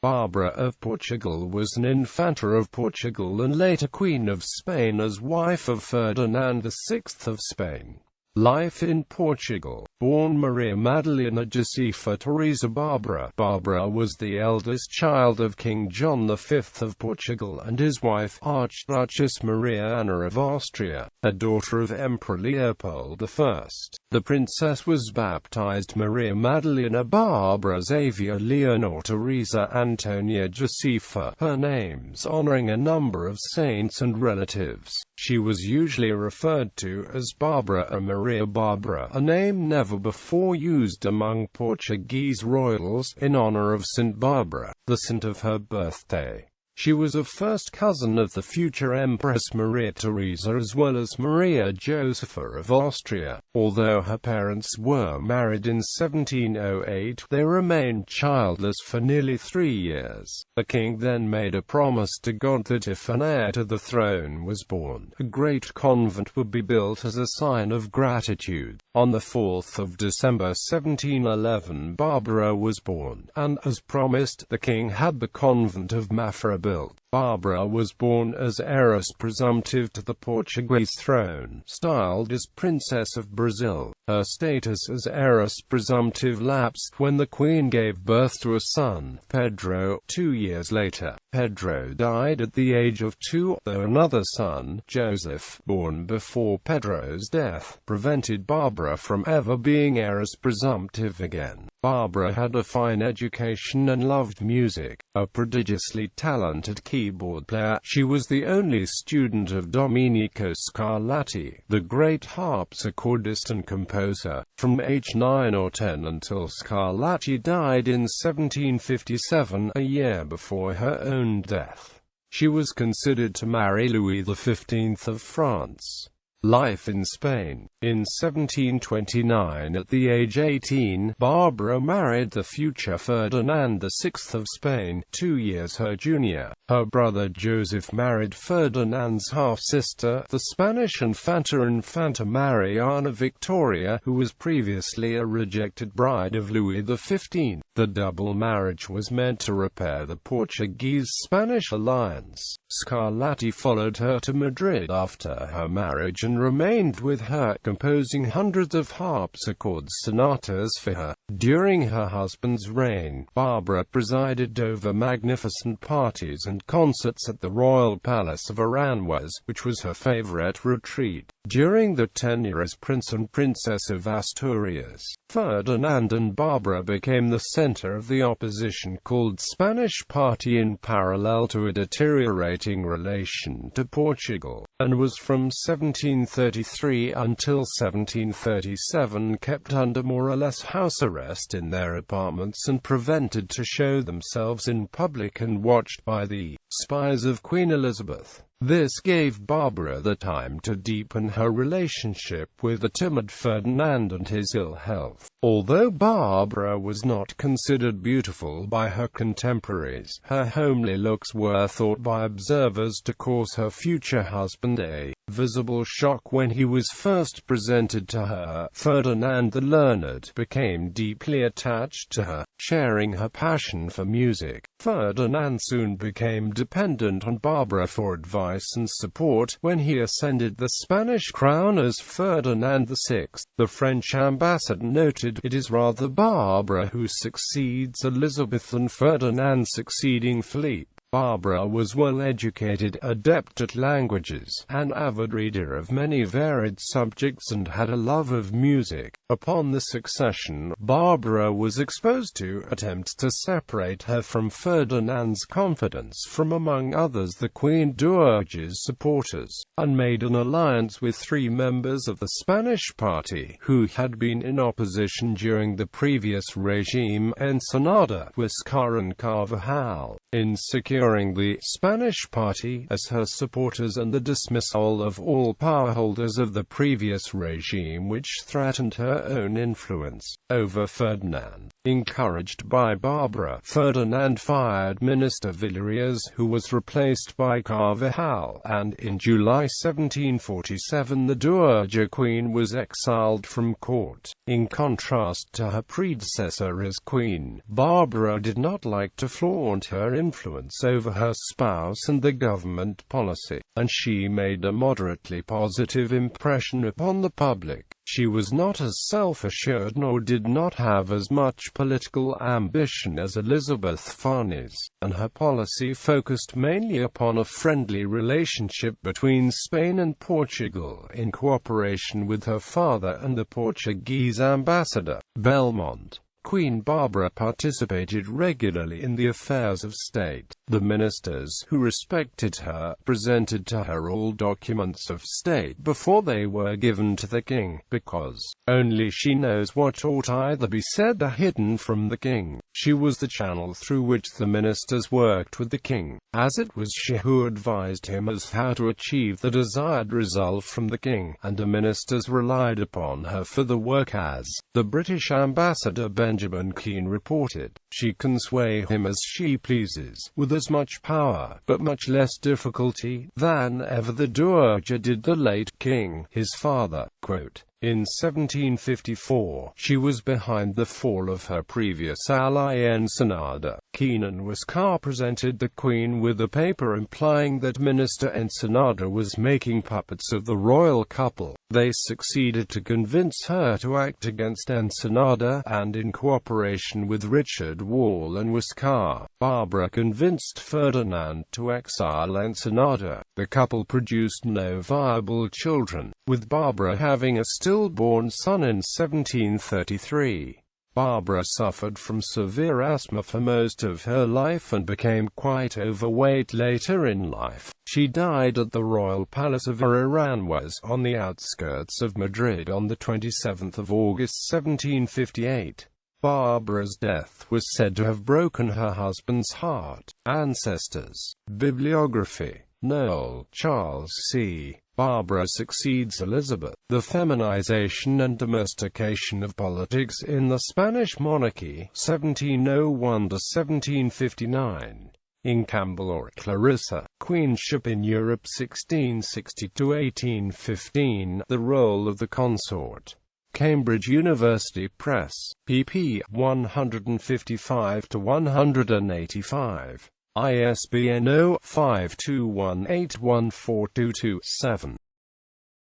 Barbara of Portugal was an Infanta of Portugal and later Queen of Spain as wife of Ferdinand VI of Spain. Life in Portugal. Born Maria Madalena Josefa Teresa Barbara. Barbara was the eldest child of King John V of Portugal and his wife, Archduchess Maria Anna of Austria, a daughter of Emperor Leopold I. The princess was baptized Maria Madalena Barbara Xavier Leonor Teresa Antonia Josefa, her names honoring a number of saints and relatives. She was usually referred to as Barbara or Maria Barbara, a name never before used among Portuguese royals, in honor of Saint Barbara, the saint of her birthday. She was a first cousin of the future Empress Maria Theresa as well as Maria Josepha of Austria. Although her parents were married in 1708, they remained childless for nearly 3 years. The king then made a promise to God that if an heir to the throne was born, a great convent would be built as a sign of gratitude. On the 4th of December 1711 Barbara was born, and as promised, the king had the convent of Mafra built. Barbara was born as heiress presumptive to the Portuguese throne, styled as Princess of Brazil. Her status as heiress presumptive lapsed when the Queen gave birth to a son, Pedro. 2 years later, Pedro died at the age of 2, though another son, Joseph, born before Pedro's death, prevented Barbara from ever being heiress presumptive again. Barbara had a fine education and loved music. A prodigiously talented keyboard player, she was the only student of Domenico Scarlatti, the great harpsichordist and composer, from age 9 or 10 until Scarlatti died in 1757, a year before her own death. She was considered to marry Louis XV of France. Life in Spain. In 1729, at the age 18, Barbara married the future Ferdinand VI of Spain, 2 years her junior. Her brother Joseph married Ferdinand's half-sister, the Spanish Infanta Mariana Victoria, who was previously a rejected bride of Louis XV. The double marriage was meant to repair the Portuguese-Spanish alliance. Scarlatti followed her to Madrid after her marriage and remained with her, composing hundreds of harpsichord sonatas for her. During her husband's reign, Barbara presided over magnificent parties and concerts at the royal palace of Aranjuez, which was her favorite retreat. During the tenure as Prince and Princess of Asturias, Ferdinand and Barbara became the center of the opposition called Spanish Party in parallel to a deteriorating relation to Portugal, and was from 1733 until 1737 kept under more or less house arrest in their apartments and prevented to show themselves in public and watched by the spies of Queen Elizabeth. This gave Barbara the time to deepen her relationship with the timid Ferdinand and his ill health. Although Barbara was not considered beautiful by her contemporaries, her homely looks were thought by observers to cause her future husband a visible shock when he was first presented to her. Ferdinand the Learned became deeply attached to her, sharing her passion for music. Ferdinand soon became dependent on Barbara for advice and support. When he ascended the Spanish crown as Ferdinand VI, the French ambassador noted, "It is rather Barbara who succeeds Elizabeth than Ferdinand succeeding Philippe." Barbara was well educated, adept at languages, an avid reader of many varied subjects and had a love of music. Upon the succession, Barbara was exposed to attempts to separate her from Ferdinand's confidants, from among others the Queen Dowager's supporters, and made an alliance with 3 members of the Spanish party, who had been in opposition during the previous regime, Ensenada, Huescar and Carvajal. In securing securing the Spanish party as her supporters and the dismissal of all powerholders of the previous regime, which threatened her own influence over Ferdinand. Encouraged by Barbara, Ferdinand fired Minister Villarias, who was replaced by Carvajal, and in July 1747 the Dowager Queen was exiled from court. In contrast to her predecessor as queen, Barbara did not like to flaunt her influence over her spouse and the government policy, and she made a moderately positive impression upon the public. She was not as self-assured nor did not have as much political ambition as Elizabeth Farnes, and her policy focused mainly upon a friendly relationship between Spain and Portugal, in cooperation with her father and the Portuguese ambassador, Belmont. Queen Barbara participated regularly in the affairs of state. The ministers who respected her presented to her all documents of state before they were given to the king, because only she knows what ought either be said or hidden from the king. She was the channel through which the ministers worked with the king, as it was she who advised him as how to achieve the desired result from the king, and the ministers relied upon her for the work. As the British ambassador Benjamin Keane reported, she can sway him as she pleases, with as much power, but much less difficulty, than ever the Dowager did the late king, his father. Quote, in 1754, she was behind the fall of her previous ally Ensenada. Keane and Huáscar presented the Queen with a paper implying that Minister Ensenada was making puppets of the royal couple. They succeeded to convince her to act against Ensenada, and in cooperation with Richard Wall and Huáscar, Barbara convinced Ferdinand to exile Ensenada. The couple produced no viable children, with Barbara having a stillborn son in 1733. Barbara suffered from severe asthma for most of her life and became quite overweight later in life. She died at the royal palace of Aranjuez on the outskirts of Madrid on the 27th of August 1758. Barbara's death was said to have broken her husband's heart. Ancestors. Bibliography. Noel, Charles C. Barbara succeeds Elizabeth. The feminization and domestication of politics in the Spanish monarchy, 1701 to 1759. In Campbell or Clarissa. Queenship in Europe, 1660 to 1815. The role of the consort. Cambridge University Press. pp. 155 to 185. ISBN 0-52181422-7.